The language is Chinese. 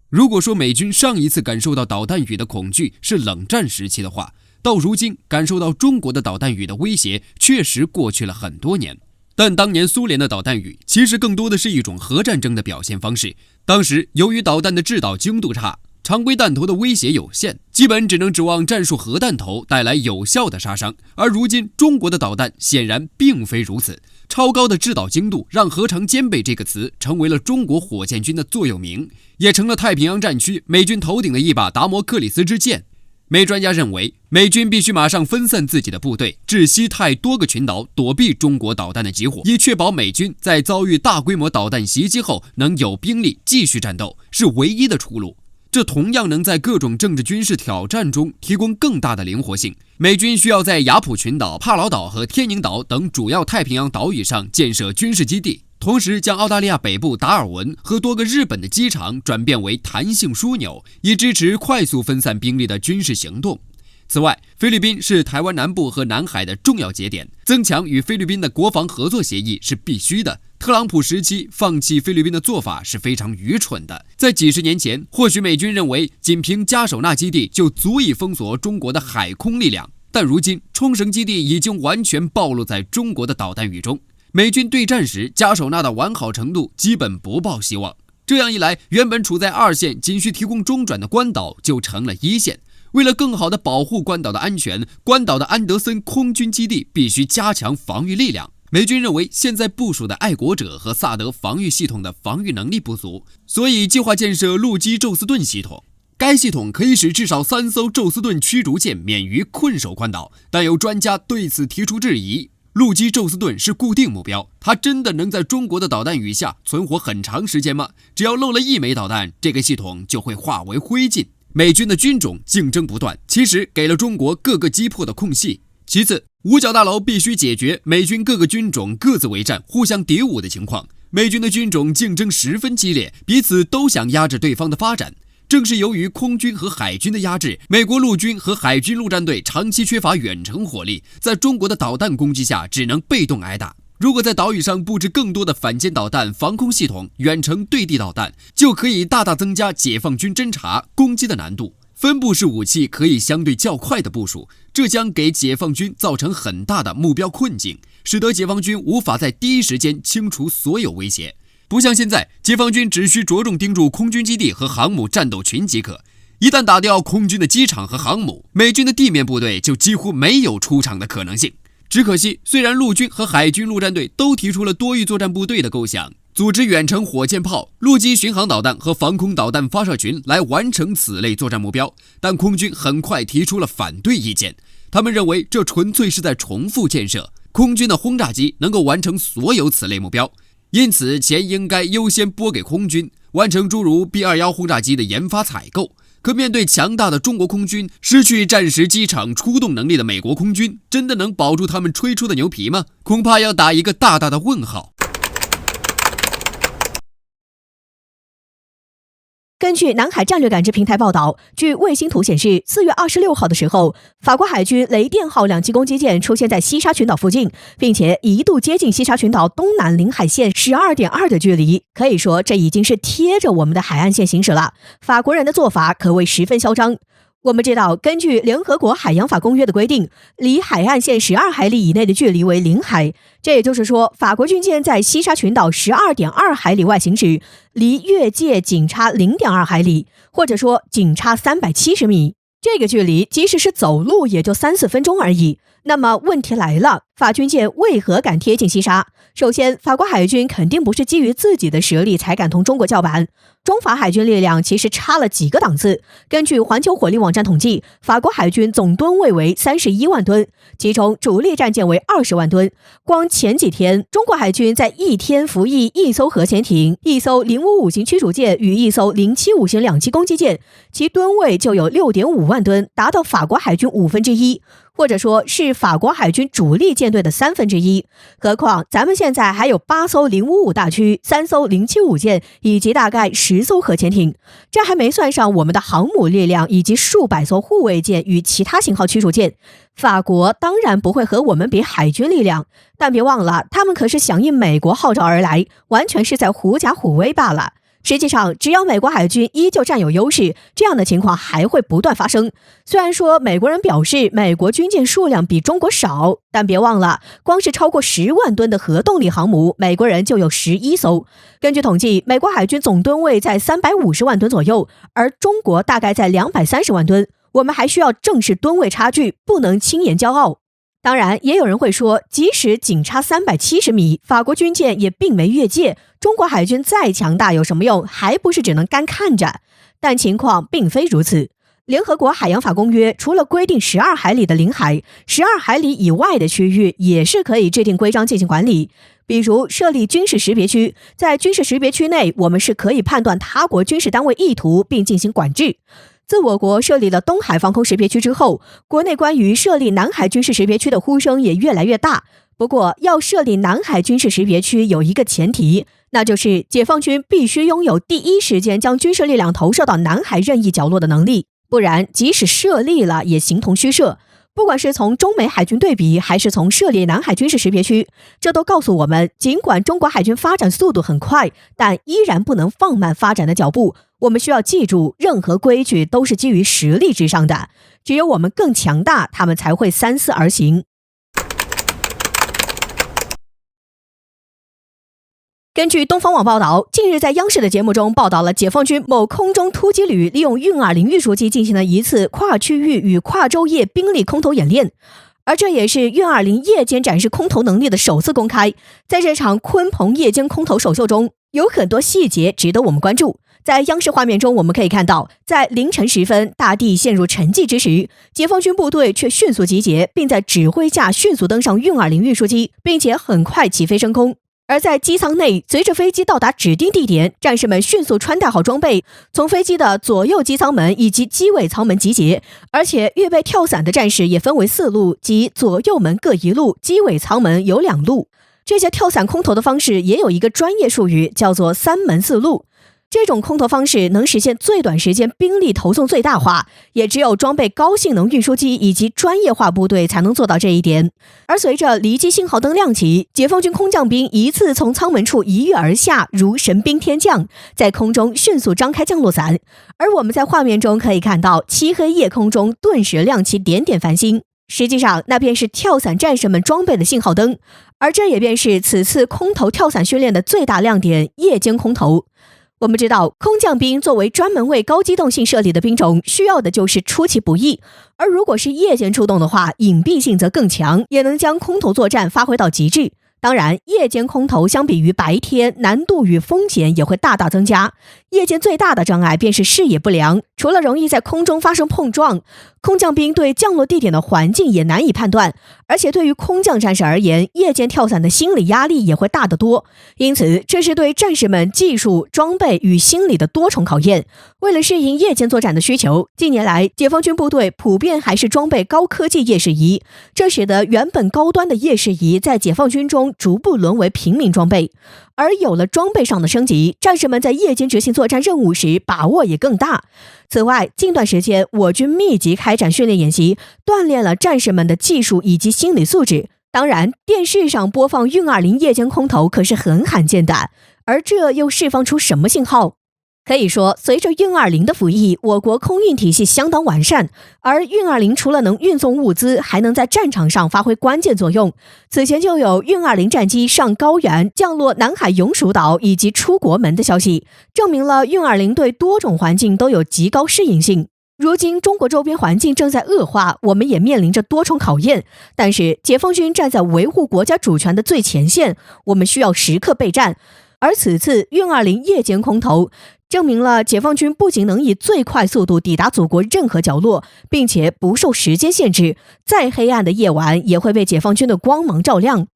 如果说美军上一次感受到导弹雨的恐惧是冷战时期的话，到如今感受到中国的导弹雨的威胁确实过去了很多年。但当年苏联的导弹雨其实更多的是一种核战争的表现方式，当时由于导弹的制导精度差，常规弹头的威胁有限，基本只能指望战术核弹头带来有效的杀伤。而如今中国的导弹显然并非如此，超高的制导精度让核常兼备这个词成为了中国火箭军的座右铭，也成了太平洋战区美军头顶的一把达摩克里斯之剑。美专家认为，美军必须马上分散自己的部队，至西太多个群岛躲避中国导弹的集火，以确保美军在遭遇大规模导弹袭击后能有兵力继续战斗，是唯一的出路。这同样能在各种政治军事挑战中提供更大的灵活性。美军需要在雅普群岛、帕劳岛和天宁岛等主要太平洋岛屿上建设军事基地，同时将澳大利亚北部达尔文和多个日本的机场转变为弹性枢纽，以支持快速分散兵力的军事行动。此外，菲律宾是台湾南部和南海的重要节点，增强与菲律宾的国防合作协议是必须的。特朗普时期放弃菲律宾的做法是非常愚蠢的。在几十年前，或许美军认为仅凭加手纳基地就足以封锁中国的海空力量，但如今冲绳基地已经完全暴露在中国的导弹雨中，美军对战时加手纳的完好程度基本不抱希望。这样一来，原本处在二线仅需提供中转的关岛就成了一线。为了更好地保护关岛的安全，关岛的安德森空军基地必须加强防御力量。美军认为现在部署的爱国者和萨德防御系统的防御能力不足，所以计划建设陆基宙斯盾系统。该系统可以使至少3艘宙斯盾驱逐舰免于困守关岛，但有专家对此提出质疑。陆基宙斯盾是固定目标，它真的能在中国的导弹雨下存活很长时间吗？只要漏了1枚导弹，这个系统就会化为灰烬。美军的军种竞争不断，其实给了中国各个击破的空隙。其次，五角大楼必须解决美军各个军种各自为战、互相敌伍的情况。美军的军种竞争十分激烈，彼此都想压制对方的发展。正是由于空军和海军的压制，美国陆军和海军陆战队长期缺乏远程火力，在中国的导弹攻击下只能被动挨打。如果在岛屿上布置更多的反舰导弹防空系统、远程对地导弹，就可以大大增加解放军侦察攻击的难度。分布式武器可以相对较快的部署，这将给解放军造成很大的目标困境，使得解放军无法在第一时间清除所有威胁。不像现在，解放军只需着重盯住空军基地和航母战斗群即可。一旦打掉空军的机场和航母，美军的地面部队就几乎没有出场的可能性。只可惜，虽然陆军和海军陆战队都提出了多域作战部队的构想，组织远程火箭炮、陆基巡航导弹和防空导弹发射群来完成此类作战目标，但空军很快提出了反对意见。他们认为这纯粹是在重复建设，空军的轰炸机能够完成所有此类目标，因此钱应该优先拨给空军，完成诸如 B-21轰炸机的研发采购。可面对强大的中国空军，失去战时机场出动能力的美国空军，真的能保住他们吹出的牛皮吗？恐怕要打一个大大的问号。根据南海战略感知平台报道，据卫星图显示，4月26号的时候，法国海军雷电号2级攻击舰出现在西沙群岛附近，并且一度接近西沙群岛东南领海线 12.2 的距离，可以说这已经是贴着我们的海岸线行驶了。法国人的做法可谓十分嚣张。我们知道，根据联合国海洋法公约的规定，离海岸线12海里以内的距离为领海。这也就是说，法国军舰在西沙群岛 12.2 海里外行驶，离越界仅差 0.2 海里，或者说仅差370米。这个距离即使是走路也就3-4分钟而已。那么问题来了，法军舰为何敢贴近西沙？首先，法国海军肯定不是基于自己的实力才敢同中国叫板，中法海军力量其实差了几个档次。根据环球火力网站统计，法国海军总吨位为31万吨，其中主力战舰为20万吨。光前几天，中国海军在一天服役1艘核潜艇、1艘055型驱逐舰与1艘075型2栖攻击舰，其吨位就有 6.5万吨，达到法国海军1/5，或者说是法国海军主力舰队的1/3。何况咱们现在还有8艘055大驱、3艘075舰以及大概10艘核潜艇，这还没算上我们的航母力量以及数百艘护卫舰与其他型号驱逐舰。法国当然不会和我们比海军力量，但别忘了，他们可是响应美国号召而来，完全是在狐假虎威罢了。实际上，只要美国海军依旧占有优势，这样的情况还会不断发生。虽然说美国人表示美国军舰数量比中国少，但别忘了，光是超过10万吨的核动力航母，美国人就有11艘。根据统计，美国海军总吨位在350万吨左右，而中国大概在230万吨。我们还需要正视吨位差距，不能轻言骄傲。当然，也有人会说，即使仅差370米，法国军舰也并没越界，中国海军再强大有什么用？还不是只能干看着。但情况并非如此。联合国海洋法公约除了规定12海里的领海，12海里以外的区域也是可以制定规章进行管理。比如设立军事识别区，在军事识别区内，我们是可以判断他国军事单位意图并进行管制。自我国设立了东海防空识别区之后，国内关于设立南海军事识别区的呼声也越来越大。不过，要设立南海军事识别区有一个前提，那就是解放军必须拥有第一时间将军事力量投射到南海任意角落的能力，不然即使设立了也形同虚设。不管是从中美海军对比，还是从设立南海军事识别区，这都告诉我们，尽管中国海军发展速度很快，但依然不能放慢发展的脚步。我们需要记住，任何规矩都是基于实力之上的，只有我们更强大，他们才会三思而行。根据东方网报道，近日在央视的节目中报道了解放军某空中突击旅利用运20运输机进行了一次跨区域与跨洲夜兵力空投演练，而这也是运20夜间展示空投能力的首次公开。在这场鲲鹏夜间空投首秀中，有很多细节值得我们关注。在央视画面中，我们可以看到，在凌晨时分，大地陷入沉寂之时，解放军部队却迅速集结，并在指挥下迅速登上运20运输机，并且很快起飞升空。而在机舱内，随着飞机到达指定地点，战士们迅速穿戴好装备，从飞机的左右机舱门以及机尾舱门集结，而且预备跳伞的战士也分为4路，即左右门各1路，机尾舱门有2路。这些跳伞空投的方式也有一个专业术语，叫做3门4路。这种空投方式能实现最短时间兵力投送最大化，也只有装备高性能运输机以及专业化部队才能做到这一点。而随着离机信号灯亮起，解放军空降兵一次从舱门处一跃而下，如神兵天降，在空中迅速张开降落伞。而我们在画面中可以看到，漆黑夜空中顿时亮起点点繁星，实际上那便是跳伞战士们装备的信号灯，而这也便是此次空投跳伞训练的最大亮点——夜间空投。我们知道，空降兵作为专门为高机动性设立的兵种，需要的就是出其不意，而如果是夜间出动的话，隐蔽性则更强，也能将空投作战发挥到极致。当然，夜间空投相比于白天，难度与风险也会大大增加。夜间最大的障碍便是视野不良，除了容易在空中发生碰撞，空降兵对降落地点的环境也难以判断，而且对于空降战士而言，夜间跳伞的心理压力也会大得多。因此，这是对战士们技术、装备与心理的多重考验。为了适应夜间作战的需求，近年来解放军部队普遍还是装备高科技夜视仪，这使得原本高端的夜视仪在解放军中逐步沦为平民装备。而有了装备上的升级，战士们在夜间执行作战任务时把握也更大。此外，近段时间我军密集开展训练演习，锻炼了战士们的技术以及心理素质。当然，电视上播放运20夜间空投可是很罕见的，而这又释放出什么信号？可以说，随着运20的服役，我国空运体系相当完善，而运20除了能运送物资，还能在战场上发挥关键作用。此前就有运20战机上高原、降落南海永暑岛以及出国门的消息，证明了运20对多种环境都有极高适应性。如今中国周边环境正在恶化，我们也面临着多重考验，但是解放军站在维护国家主权的最前线，我们需要时刻备战。而此次运20夜间空投证明了解放军不仅能以最快速度抵达祖国任何角落，并且不受时间限制，再黑暗的夜晚也会被解放军的光芒照亮。